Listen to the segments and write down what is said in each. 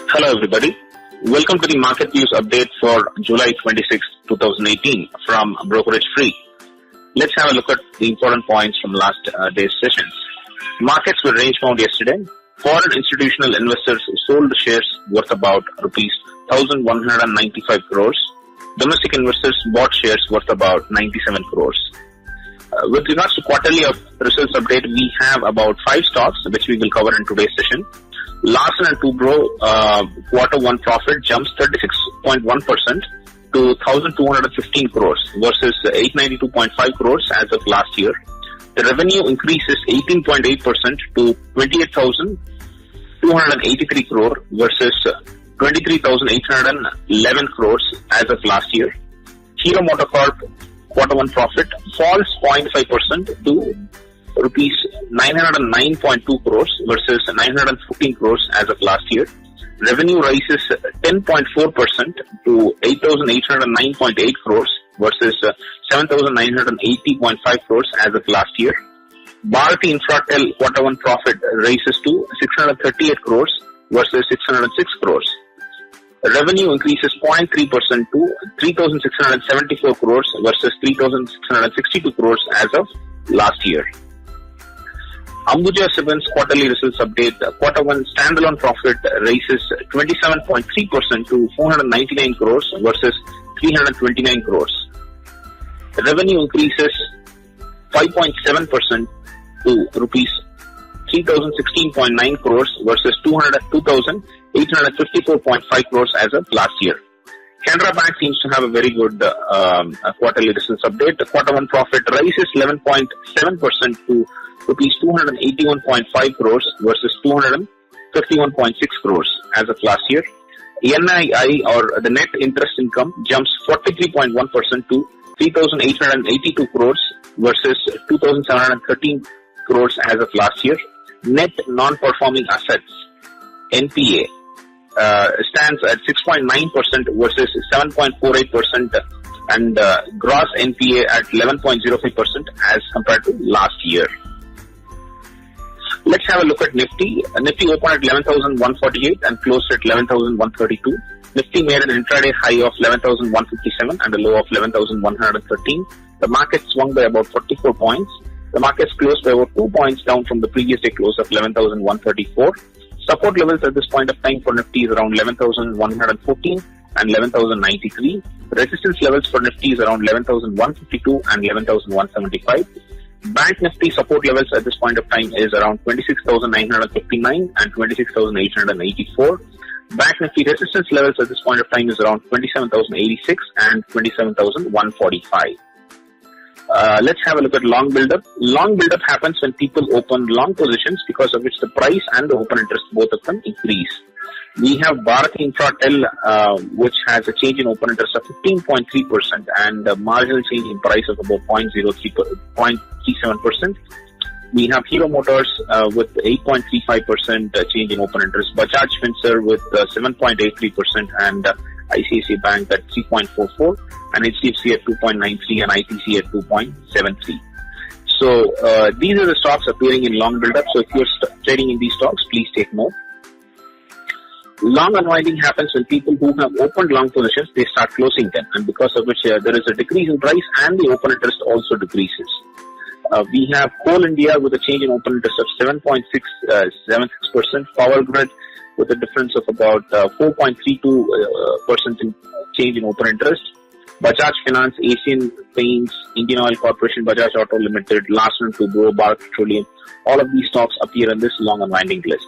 Hello everybody. Welcome to the market news update for July 26, 2018 from Brokerage Free. Let's have a look at the important points from last day's sessions. Markets were range bound yesterday. Foreign institutional investors sold shares worth about rupees 1,195 crores. Domestic investors bought shares worth about 97 crores. With regards to quarterly results update, we have about 5 stocks which we will cover in today's session. Larsen & Toubro quarter 1 profit jumps 36.1% to 1,215 crores versus 892.5 crores as of last year. The revenue increases 18.8% to 28,283 crore versus 23,811 crores as of last year. Hero MotoCorp quarter 1 profit falls 0.5% to rupees 909.2 crores versus 914 crores as of last year. Revenue rises 10.4% to 8,809.8 crores versus 7,980.5 crores as of last year. Bharti Infratel quarter 1 profit rises to 638 crores versus 606 crores. Revenue increases 0.3% to 3,674 crores versus 3,662 crores as of last year. Ambuja Cements quarterly results update. Quarter 1 standalone profit rises 27.3% to 499 crores versus 329 crores. Revenue increases 5.7% to rupees 3,016.9 crores versus 2,854.5 crores as of last year. Canara Bank seems to have a very good quarterly results update. Quarter 1 profit rises 11.7% to rupees 281.5 crores versus 251.6 crores as of last year. NII or the net interest income jumps 43.1% to 3,882 crores versus 2,713 crores as of last year. Net non-performing assets NPA stands at 6.9% versus 7.48% and gross NPA at 11.05% as compared to last year. Let's have a look at Nifty. Nifty opened at 11,148 and closed at 11,132. Nifty made an intraday high of 11,157 and a low of 11,113. The market swung by about 44 points. The markets closed by about 2 points down from the previous day close of 11,134. Support levels at this point of time for Nifty is around 11,114 and 11,093. Resistance levels for Nifty is around 11,152 and 11,175. Bank Nifty support levels at this point of time is around 26,959 and 26,884. Bank Nifty resistance levels at this point of time is around 27,086 and 27,145. Let's have a look at long buildup. Long buildup happens when people open long positions because of which the price and the open interest, both of them, increase. We have Bharti Infratel, which has a change in open interest of 15.3% and a marginal change in price of about 0.37%. We have Hero Motors with 8.35% change in open interest, Bajaj Finserv with 7.83% and ICICI Bank at 3.44 and HDFC at 2.93 and ITC at 2.73. So these are the stocks appearing in long buildup. So if you're trading in these stocks, please take note. Long unwinding happens when people who have opened long positions, they start closing them, and because of which there is a decrease in price and the open interest also decreases. We have Coal India with a change in open interest of 7.76%, Power Grid with a difference of about 4.32% in change in open interest, Bajaj Finance, Asian Paints, Indian Oil Corporation, Bajaj Auto Limited, Larsen & Toubro, Bharat Petroleum, all of these stocks appear in this long unwinding list.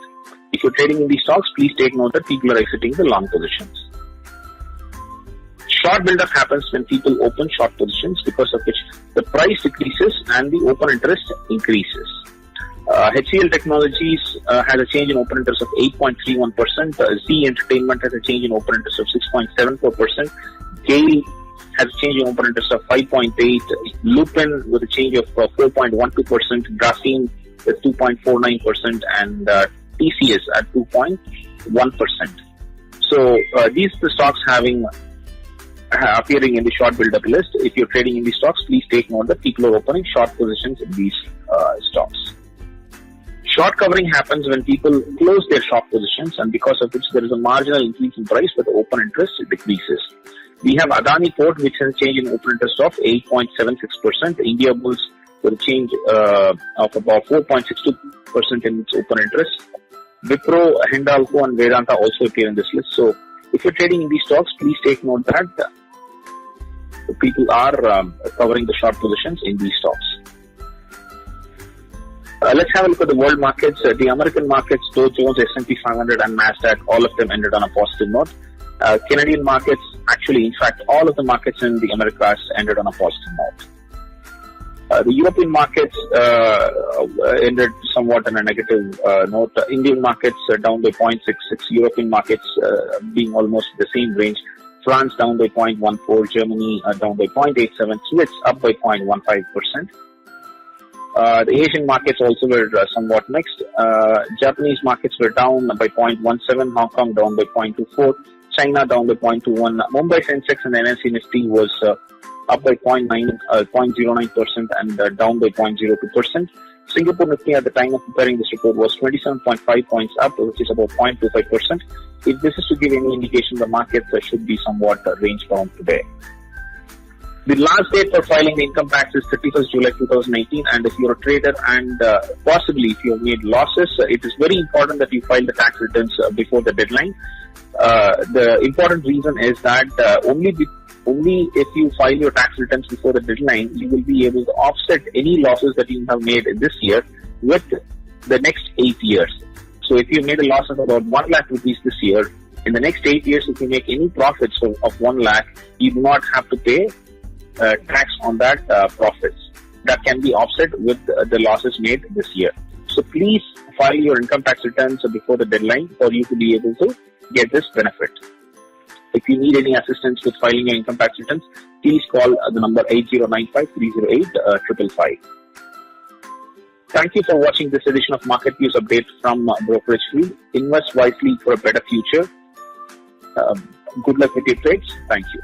If you're trading in these stocks, please take note that people are exiting the long positions. Short buildup happens when people open short positions because of which the price decreases and the open interest increases. HCL Technologies has a change in open interest of 8.31%. Z Entertainment has a change in open interest of 6.74%. GAIL has a change in open interest of 5.8%. Lupin with a change of 4.12%. Graphene with 2.49% and TCS at 2.1%. So these are the stocks appearing in the short build-up list. If you're trading in these stocks, please take note that people are opening short positions in these stocks. Short covering happens when people close their short positions, and because of which there is a marginal increase in price, but the open interest decreases. We have Adani Port, which has a change in open interest of 8.76%. India Bulls with a change of about 4.62% in its open interest. Wipro, Hindalco, and Vedanta also appear in this list. So, if you're trading in these stocks, please take note that people are covering the short positions in these stocks. Let's have a look at the world markets. The American markets, Dow Jones, S&P 500, and Nasdaq, all of them ended on a positive note. Canadian markets, actually, in fact, all of the markets in the Americas ended on a positive note. The European markets ended somewhat on a negative note. Indian markets down by 0.66. European markets being almost the same range. France down by 0.14. Germany down by 0.87. Swiss up by 0.15%. The Asian markets also were somewhat mixed. Japanese markets were down by 0.17. Hong Kong down by 0.24. China down by 0.21. Mumbai Sensex and NSE Nifty was up by 0.09% and down by 0.02%. Singapore Nifty at the time of preparing this report was 27.5 points up, which is about 0.25%. If this is to give any indication, the markets should be somewhat range bound today. The last date for filing the income tax is 31st July 2018, and if you're a trader and possibly if you have made losses, it is very important that you file the tax returns before the deadline. The important reason is that only if you file your tax returns before the deadline, you will be able to offset any losses that you have made this year with the next 8 years. So if you made a loss of about 1 lakh rupees this year, in the next 8 years, if you make any profits of 1 lakh, you do not have to pay tax on that profits. That can be offset with the losses made this year. So please file your income tax returns before the deadline for you to be able to get this benefit. If you need any assistance with filing your income tax returns, please call the number 8095-308-555. Thank you for watching this edition of Market Views Update from Brokerage Field. Invest wisely for a better future. Good luck with your trades. Thank you.